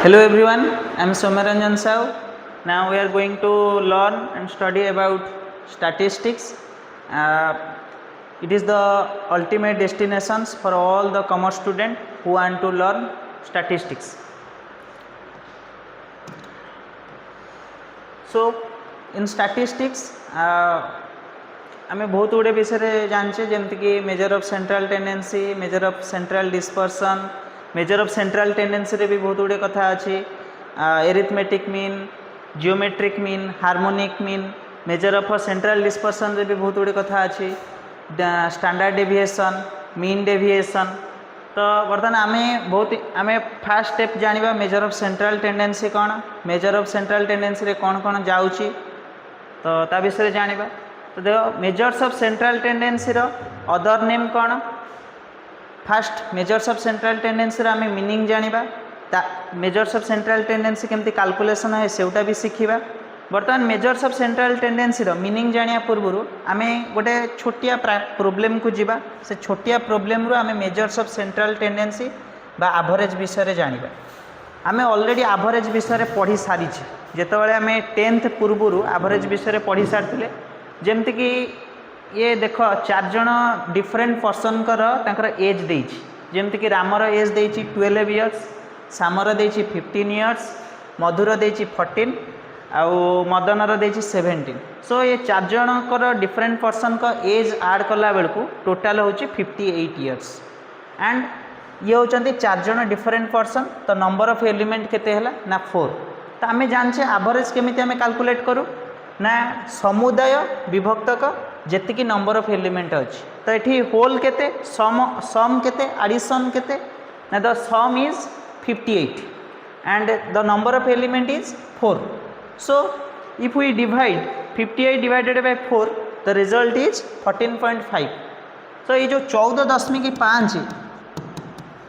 Hello everyone, I am Soumyaranjan Sahu. Now we are going to learn and study about statistics. It is the ultimate destinations for all the commerce students who want to learn statistics. So in statistics आमे बहुत गुड़े विषय जानचे जमती कि major of central tendency, major of central dispersion, major of central tendency रे भी बहुत गुड़े कथा अच्छी, arithmetic mean, geometric mean, harmonic mean, major of central dispersion रे भी बहुत गुड़े कथा अच्छी, स्टैंडर्ड डेविएशन, मीन डेविएशन. तो बर्तमान आमे फास्ट स्टेप जानिबा मेजर ऑफ सेंट्रल टेंडेंसी कौन, मेजर ऑफ सेंट्रल टेंडेंसी रे कौन कौन जाउची तो ता विषय जानिबा. तो देखो मेजर्स ऑफ सेंट्रल टेंडेंसी रो अदर नेम कौन. First measures of central tendency रो आमे मीनिंग जानिबा, मेजर्स ऑफ सेंट्रल टेंडेंसी केमती कैलकुलेशन है सेउटा भी शिखिबा. बर्तमान मेजर्स ऑफ सेंट्रल टेंडेंसी रो मीनिंग जानिया पूर्व आमे गोटे छोटिया प्रॉब्लम को जीवा. से छोटिया प्रॉब्लम रो आमे मेजर्स ऑफ सेंट्रल टेंडेंसी बा एवरेज विषय जानिबा. आमे ऑलरेडी एवरेज विषय पढ़ी सारी जेतेबेले आमे 10th पूर्व एवरेज विषय पढ़ी सारथिले. जेमती कि ये देख 4 जन डिफरेंट पर्सन कर एज देछि. जेमती कि रामर एज देछि 12 इयर्स, श्यामर देछि 15 इयर्स, मधुर देछि 14 आउ मदनर देछि 17. सो ये 4 जन डिफरेंट पर्सन का एज ऐड कला बेलू टोटाल होछि 58 इयर्स. एंड ये होचंती 4 जन डिफरेंट पर्सन. तो नंबर ऑफ एलिमेंट केते हला ना 4. तो आमे जानछे एवरेज केमिति आमे कैलकुलेट करू ना समुदाय विभक्तक जेतिकी नंबर ऑफ एलिमेंट अच्छी. तो ये होल केते, सम केते, एडिशन केते ना the sum is 58 and the number of element is 4. So if we divide 58 divided by 4 the result is 14.5. तो ये जो 14.5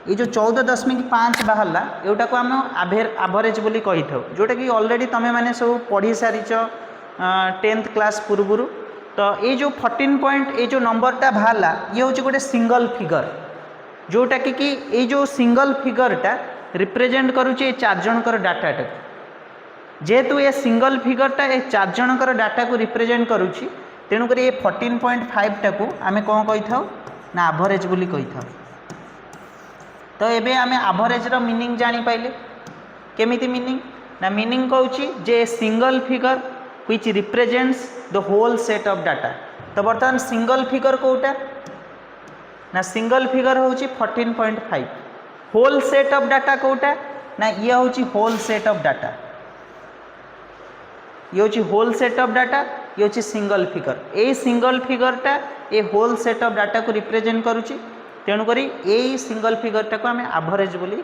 ये जो 14.5 बाहरला एटा को आम एवरेज बोली कही था, जोटा कि ऑलरेडी तमें मैंने सब पढ़ी सारीच 10th क्लास पूर्व. तो ये जो 14 ये जो नंबरटा बाहरला ये हूँ गोटे सिंगल फिगर, जोटा कि ये जो सिंगल फिगरटा रिप्रेजेंट करुचे 4 जनकर डाटाटा. जेहेतु ये सिंगल फिगरटा ये 4 जनकर डाटा को रिप्रेजेंट करुची तेणुक ये 14.5 टाक आम कौन कही था ना एवरेज बोली कही था. तो ये आम एवरेज रो मीनिंग जानी पाइले. केमिति मीनिंग ना मीनिंग कहूँ जे single figure which represents the whole set of data. तो बर्तमान सिंगल फिगर कोटा ना सिंगल फिगर होची 14.5. होल सेट ऑफ डाटा कोटा ना ये होची होल सेट ऑफ डाटा, ये होची होल सेट ऑफ डाटा, ये होची सिंगल फिगर. ए सिंगल फिगरटा a whole set of data को रिप्रेजेंट करूची. तेणु करी ए सिंगल फिगरटा को आम एवरेज बोली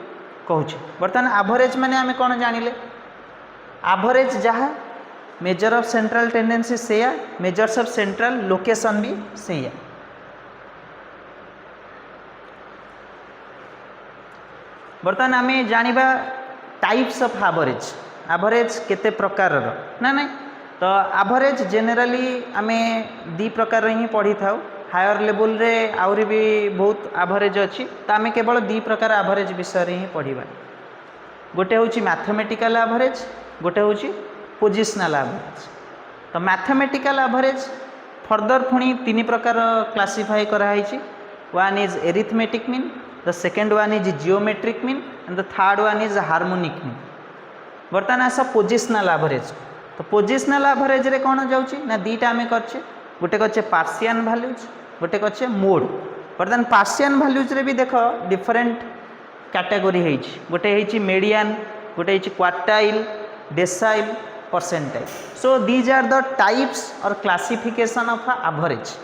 कहूचे. बर्तमान एवरेज माने आम कौन जानिले, एवरेज जहाँ मेजर ऑफ सेंट्रल टेंडेंसी से या मेजर्स ऑफ सेंट्रल लोकेशन भी से या. बर्तमान आम जानिबा टाइप्स ऑफ एवरेज. एवरेज केते प्रकार ना नहीं. तो एवरेज जनरली आम 2 प्रकार ही पढ़ी था. हायर लेवल रे आउरी भी बहुत एवरेज अच्छी. तो आम केवल 2 प्रकार एवरेज विषय ही पढ़ा. गोटे हूँ मैथमेटिकल एवरेज, गोटे हूँ पोजिशनल एवरेज. तो मैथमेटिकल एवरेज फर्दर पुणी 3 प्रकार क्लासीफाई कराई. One is arithmetic mean, the second one is geometric mean and the third one is harmonic mean. बर्तमान आस पोजिशनल एवरेज. तो पोजिशनल एवरेज रे कौन जाउची ना 2टा आम करछे. गोटे करछे पार्शियन वैल्यूज, गोटे करछे मोड. बर्तमान पार्शियन वैल्यूज रे भी देख डिफरेंट कैटेगरी है. गोटे है मीडियन, गोटे है quartile, decile, percentile. So these are the types और क्लासिफिकेशन ऑफ एवरेज.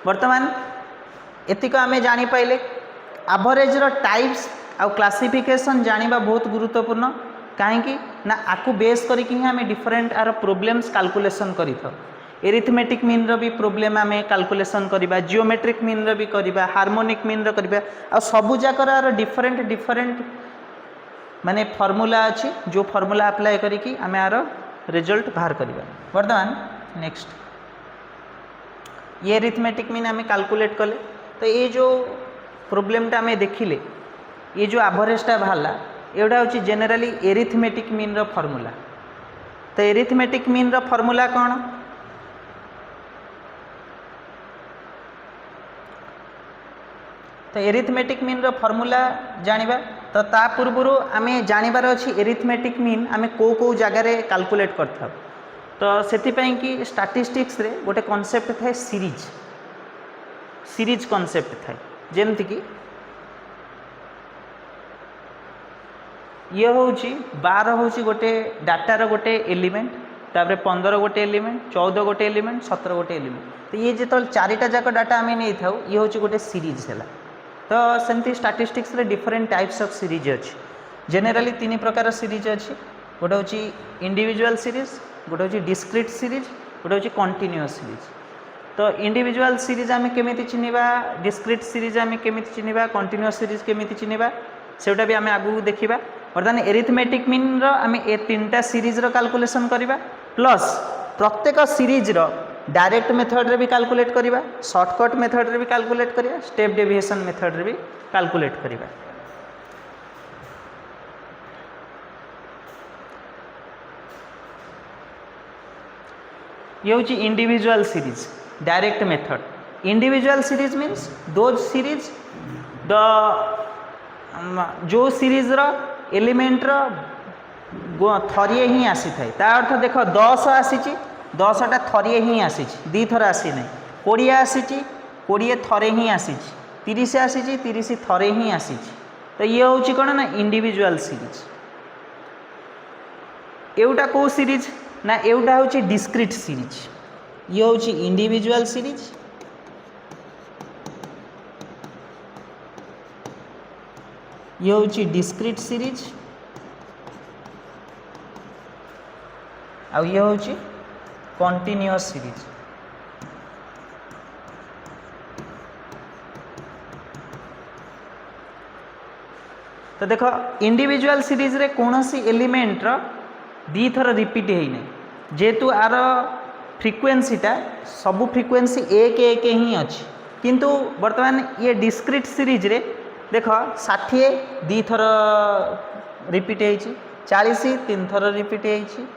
बर्तमान एतिक आम जानी पाइले एवरेज रो टाइप्स आउ क्लासिफिकेशन जानिबा बहुत गुरुत्वपूर्ण. कहीं ना आपको बेस करके आम डिफरेंट आर प्रोब्लेम्स कैलकुलेशन करिथो. एरिथमेटिक मीन रो भी प्रोब्लेम आम कैलकुलेशन करिबा, जियोमेट्रिक मीन रो भी करिबा, हार्मोनिक मीन रो करिबा. आ सबु जाकर आर डिफरेंट डिफरेंट माने फॉर्मूला अच्छी, जो फॉर्मूला अप्लाई करिकी आम यार रिजल्ट बाहर करिबा. वर्तमान नेक्स्ट ये एरिथमेटिक मीन आम कैलकुलेट कले. तो ये जो प्रोब्लेमटा आम देखिले ये जो एवरेजटा बाहरला एटा हूँ जेनेराली एरिथमेटिक मीन रो फॉर्मूला। तो एरिथमेटिक मीन रो फॉर्मूला कौन? तो एरिथमेटिक मीन रो फॉर्मूला जानिबा। तो ता पूर्व आम जानिबार अछि एरिथमेटिक मीन आम को जगार कैलकुलेट करथा। तो सेथिपाई कि स्टैटिस्टिक्स रे गोटे कॉन्सेप्ट थाए सीरीज, सीरीज कॉन्सेप्ट थाए। जेमति कि ये हूँ 12 हूँ गोटे डाटार गोटे एलिमेंट, तापर 15 गोटे एलिमेंट, 14 गोटे एलिमेंट, 17 गोटे एलिमेंट। तो ये जो चारिटा जाक डाटा आम नहीं था ये हूँ गोटे सीरीज है। तो सेमती स्टैटिस्टिक्स रे डिफरेंट टाइप्स ऑफ सीरीज अच्छी। जेनेराली 3 प्रकार सीरीज अच्छी। गोटे हूँ इंडिविजुअल सीरीज, गोटे हूँ डिस्क्रीट सीरीज, गोटे हूँ कंटिन्यूअस सीरीज। तो इंडिविजुअल सीरीज आम केमी चिन्हवा, डिस्क्रीट सीरीज आम केमी चिन्हवा, कंटिन्यूअस सीरीज केमी चिन्हवा सेटा भी आम आगू देखा। बर्तमान एरिथमेटिक मीन आम ए 3टा सीरीज रो कैलकुलेशन करवा, प्लस प्रत्येक सीरीज रो डायरेक्ट मेथड रे भी कैलकुलेट करवा, शॉर्टकट मेथड रे भी कैलकुलेट करवा, स्टेप डेविएशन मेथड रे भी कैलकुलेट करवा। ये हूँ individual series direct method. Individual series means those series the जो सीरीज रो एलिमेंट रो थरिए ही आसी थाए। ता अर्थ देख 10 आसी, 10टा थरिए ही आसी, 2 थर आसी ना। 20 आसी, 20 थरे ही आसी, 30 आसी, 30 थरे ही आसी। तो ये हूँ कौन ना इंडिविजुअल सीरीज। एटा कौ सीरीज ना एटा हूँ डिस्क्रीट सीरीज। ये हूँ इंडिविजुअल सीरीज, ये हूँ डिस्क्रीट सीरीज, और ये हूँ कंटिन्यूअस सीरीज। तो देख इंडिविजुअल सीरीज रे कौन सी एलिमेंट रो 2 थर रिपीट होना, जेहेतु आर फ्रिक्वेंसीटा सबू फ्रिक्वेंसी 1 ही अच्छी। किंतु वर्तमान ये डिस्क्रीट सीरीज रे देख 60 2 थर रिपीट होती, 40 3 थर रिपीट होती,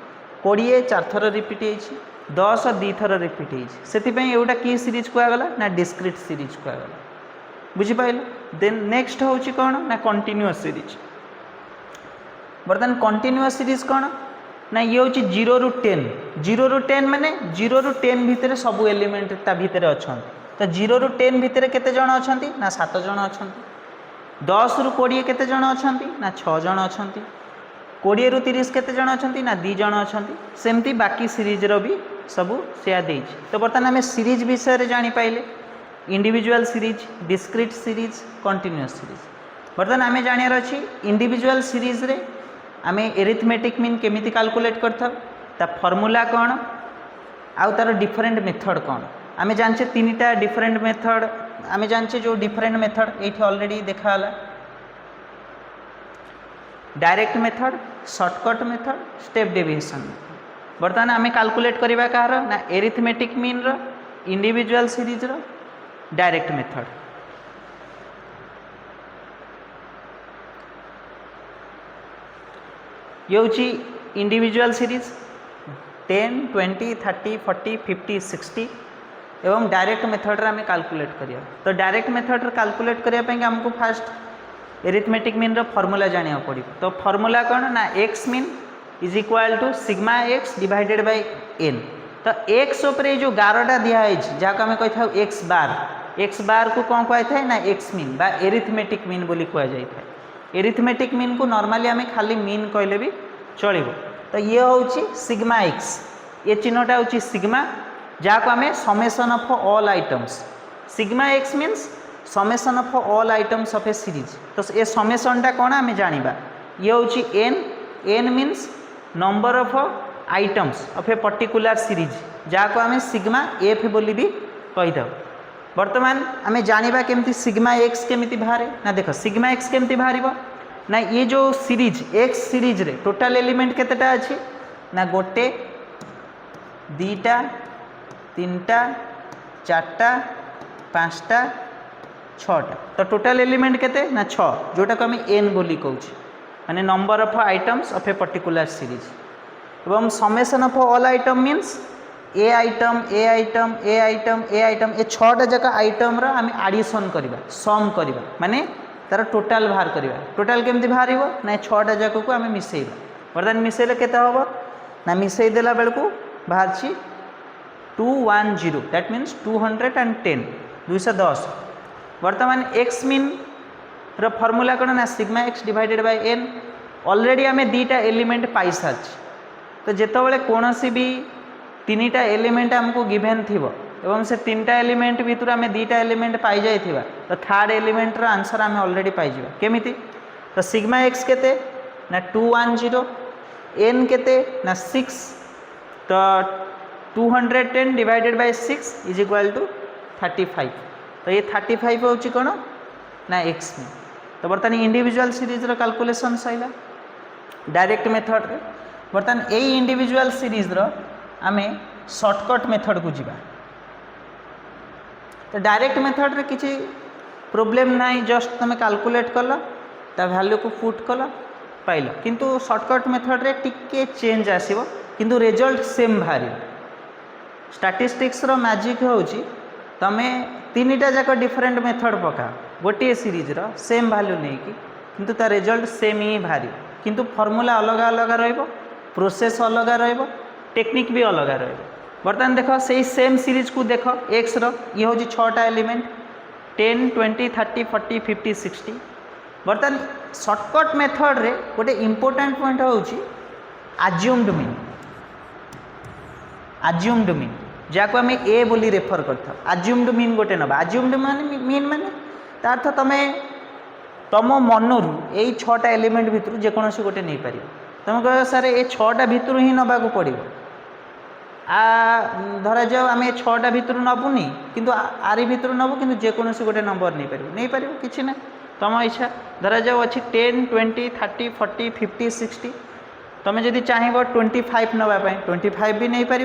20 4 थर रिपीट होती, 10 2 थर रिपीट होती। से एटा कि सीरीज कहगला ना डिस्क्रीट सीरीज कहगला। बुझिपाल? देन नेक्स्ट हूँ कौन ना कंटिन्यूअस सीरीज। बर्तमान कंटिन्यूअस सीरीज कौन ना ये हूँ 0 ରୁ 10। 0 ରୁ 10 माने 0 ରୁ 10 भितर सबू एलिमेंट ता भितर अच्छा। तो 0 ରୁ 10 भितर केते जण अछंती ना 7 जण अछंती। 10 ରୁ 20 केते जण अछंती ना 6 जण अछंती। 20 ରୁ 30 केते जण अछंती ना 2 जण अछंती। सेमती बाकी सीरीज रो भी सबू सेया देइछ। तो बर्तमान आम सीरीज विषय रे जानि पाइले individual series, discrete series, continuous series. बर्तमान आम जानियार अछि इंडिविजुअल सीरीज रे आम एरिथमेटिक मीन केमिति कैलकुलेट करथाउ, ता फॉर्मूला कौन, आउ तार डिफरेंट मेथड कौन। आम जानचे 3टा डिफरेंट मेथड आम जानचे। जो डिफरेंट मेथड ये ऑलरेडी देखाला, direct method, shortcut method, step deviation method. बर्तमान आम कैलकुलेट करवा कहार ना एरिथमेटिक मीन रो, इंडिविजुअल सीरीज रो, डायरेक्ट मेथड। ये हूँ इंडिविजुअल सीरीज 10 20 30 40 50 60 एवं डायरेक्ट मेथड आम कैलकुलेट करिया। तो डायरेक्ट मेथड कैलकुलेट करने आमको फास्ट एरिथमेटिक मीन रो फॉर्मूला जानिया पड़ो। तो फॉर्मूला कौन ना X mean is equal to sigma X divided by N. तो एक्स उपरे जो 11टा दिखाई जहाँ आम कही था एक्स बार को कौन कही ना एक्स मीन बा एरिथमेटिक मीन बोली कहुई था। एरिथमेटिक मीन को नॉर्मली आम खाली मीन कहले भी चलो। तो ये हूँ सिग्मा एक्स, ये चिन्हटा हूँ सिग्मा जहाँ को आम summation of all items. Sigma X means summation of all items of a series. तो ये समेसनटा कौन आम जानिबा। ये हूँ N, N means number of items of a particular series जहाँ को आम सिग्मा एफ बोली भी कही था। वर्तमान आम जानिबा केमती सिग्मा एक्स केमिति बाहर ना। देख सिग्मा एक्स केमिति बाहर ना, ये जो सीरीज एक्स सीरीज रे टोटाल एलिमेंट केतेटा अछि ना 1 2 3 4 5 6टा। तो टोटाल एलिमेंट केते ना 6, जोटा को आम एन बोली कहूँ। माने number of items of a particular series एवं summation of all item means a item a item a item a item a छटा जाक आइटम आम आडिशन करवा सम करवा माने तार टोटाल बाहर करवा टोटाल केमती बाहर ना छटा जाक को आम मिसेबा बर्तमान मिसेले केते हम ना मिसई देला बेल को बाहर 210 दैट मीन्स 210 210 वर्तमान एक्स मीन रो फॉर्मूला कौन ना sigma X divided by N already आम दीटा एलिमेंट पाई सारी तो जितेबाला कौन भी तीनटा एलिमेंट आमको गिवेन थी एवं से तीनटा एलिमेंट भितर आम दीटा एलिमेंट पाई जाइथिबा तो थर्ड एलिमेंट रो आंसर आम ऑलरेडी पाई जिबा केमिति तो सिग्मा एक्स केते ना 210 एन केते ना 6 तो 210 divided by 6 is equal to 35 तो ये 35 होची कोन ना एक्स में तो बर्तमान इंडिविजुअल सीरीज रो कैलकुलेशन सैला डायरेक्ट मेथड रे बर्तमान यही इंडिविजुअल सीरीज रो आमे शॉर्टकट मेथड को जीवा तो डायरेक्ट मेथड रे किसी प्रोब्लेम नाई जस्ट तुम कैलकुलेट कल ता वैल्यू को पुट कल पाइल किंतु शॉर्टकट मेथड रे टिके चेंज आसीबो किंतु रिजल्ट सेम बाहरी स्टैटिस्टिक्स रो मैजिक होची तमे तीनटा जाक डिफरेंट मेथड पका गोटे सीरीज रो सेम वैल्यू नहीं कि किंतु ता रिजल्ट सेम ही बाहरी किंतु फॉर्मूला अलग अलग रहिबो प्रोसेस अलग रहिबो टेक्निक भी अलग रहिबो बर्तमान देख से सेम सीरीज को देख एक्स रो ये हूँ 6टा एलिमेंट 10 20 30 40 50 60 बर्तमान शॉर्टकट मेथड रे गोटे इंपोर्टेंट पॉइंट हूँ आज्यूम्ड मीन जहाँ को आम ए बोली रेफर करता आज्यूम्ड मीन गोटे नबा आज्यूम्ड मीन माने तार अर्थ तुम तुम मनरू यही 6टा एलिमेंट भितर जेकोसी गोटे नहीं पार तुम कह सार ये 6टा भितर ही नबाक पड़ो धरा जाओ आम 6टा भितर नबुनी किंतु आरी भितर नबु किंतु जेकोसी गोटे नंबर नहीं पार कि ना तुम इच्छा धरा जाओ अच्छी 10 20 30 40 50 60 तुम जदि चाहब 25 नापी 25 भी नहीं पार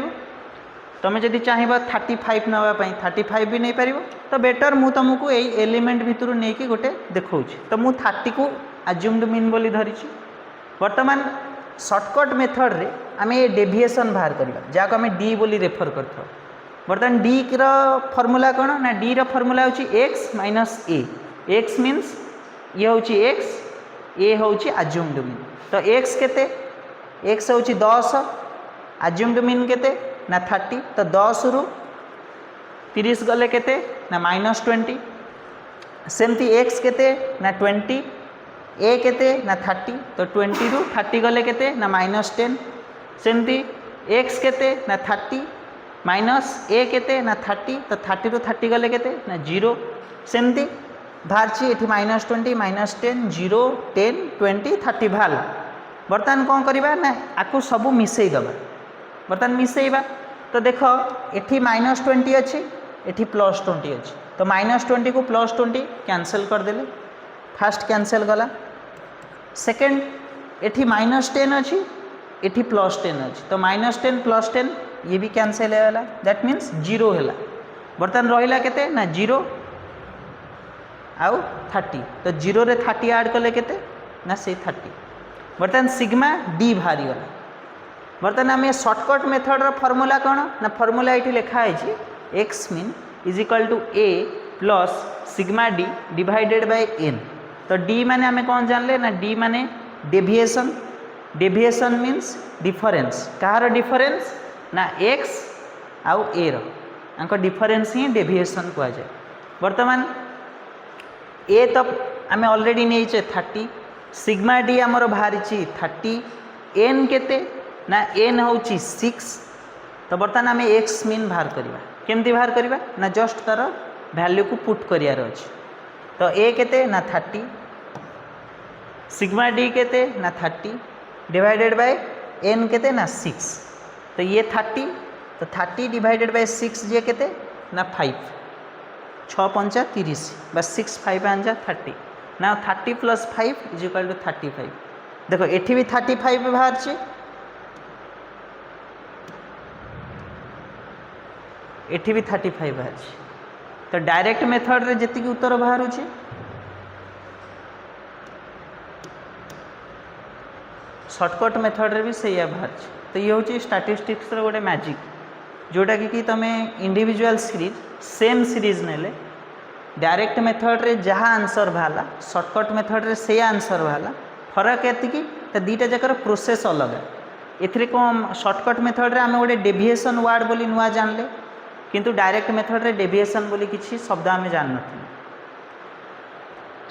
तुम जदि चाहब 35 नापी 35 भी नहीं पार तो बेटर मु तुमको यही एलिमेंट भितर नहीं कि गोटे देखा तो मु 30 को आज्यूम्ड मीन बोली धरी वर्तमान शॉर्टकट मेथड रे आम ये डेविएशन बाहर करवा जहाँ को आम डी बोली रेफर करता बर्तमान डी रो फॉर्मूला कौन ना डी रो फॉर्मूला होची एक्स माइनस ए एक्स मीन्स ये होची एक्स ए होची आज्यूम्ड मीन तो एक्स केते एक्स होची 10 आज्यूम्ड मीन केते ना 30 तो 10 रु 30 गले केते ना -20 सेमती एक्स केते ना 20 ए केते ना 30 तो 20 रु 30 गले केते ना -10 सेमती एक्स केते ना 30 माइनस ए केते ना 30 तो 30 रु 30 गले केते ना 0 सेमती बाहर ये -20 -10 0 10 20 30 बाहर बर्तमान कौन करवा ना आपको सब मिसई दबा बर्तमान मिसेबा तो देख एठी -20 अच्छी एठी +20 अच्छी तो -20 को +20 कैंसल करदेले फास्ट कैंसल गला सेकेंड एठी -10 अच्छी एठी +10 अच्छी तो -10 +10 ये भी कैंसल है दैट मीन्स 0 है बर्तमान रहा केते ना 0 आउ 30 तो 0 रे 30 ऐड कले केते ना से 30 बर्तमान सिग्मा डी बाहरी गला बर्तमान आम शॉर्टकट मेथड रो फॉर्मूला कौन ना फॉर्मूला ये लिखाई X mean is equal to A plus sigma D divided by N तो डी माने आम कौन जानले ना डी माने डेविएशन डेविएशन मीन्स डिफरेंस कहार डिफरेंस ना एक्स आउ A row difference he deviation कह जाए बर्तमान ए तो आम ऑलरेडी नहीं 30 सिग्मा डी आमर बाहरी 30 एन केते ना एन हूँ 6 तो बर्तमान आम एक्स मीन बाहर करवा केमती बाहर करवा ना जस्ट तार वैल्यू को पुट करार अच्छे तो ए केते ना 30 सिग्मा डी केते ना 30 डिवाइडेड बाय एन केते ना 6 तो ये 30 तो 30 डिवाइडेड बाय 6 जे केते ना 5 6 5 30 बस 6 5 5 30 ना 30 + 5 इज इक्वल टू 35 देखो एठी भी 35 बाहर एठी भी 35 बाहर तो डायरेक्ट मेथड रे जति उत्तर बाहर शॉर्टकट मेथड रे भी से बाहर। तो ये हूँ स्टैटिस्टिक्स गोटे मैजिक जोटा कि तुम इंडिविजुअल सीरीज सेम सीरीज नेले डायरेक्ट मेथड रे जहाँ आंसर बाहला शॉर्टकट मेथड रे से आंसर बाहला फरक एति दुईटा जाकर प्रोसेस अलग। एथिरे कौन शॉर्टकट मेथड रे आम गोटे डेविएशन वार्ड बोली नुआ जानले किंतु डायरेक्ट मेथड रे डेविएशन बोली किसी शब्द आम जान न।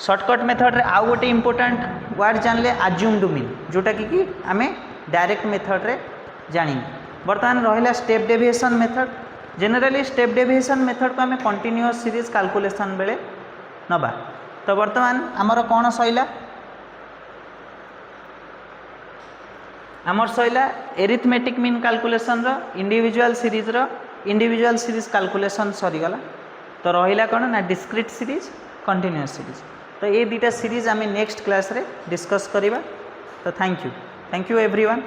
शॉर्टकट मेथड रे आउ गोटे इंपोर्टेंट वार्ड जानले अज्यूम्ड मीन जोटा कि आम डायरेक्ट मेथड रे जानी। बर्तमान रहिला step deviation method. Generally step deviation method को आम कंटिन्यूअस सीरीज कैलकुलेशन बेले नबा। तो बर्तमान आमर कौन सैला आमर सैला एरिथमेटिक मीन कैलकुलेशन रो इंडिविजुअल सीरीज कैलकुलेशन सरीगला। तो रहिला कौन ना डिस्क्रीट सीरीज कंटिन्यूअस सीरीज। तो ये दुटा सीरीज आम नेक्स्ट क्लास रे डिस्कस करिबा। तो थैंक यू एवरीवन।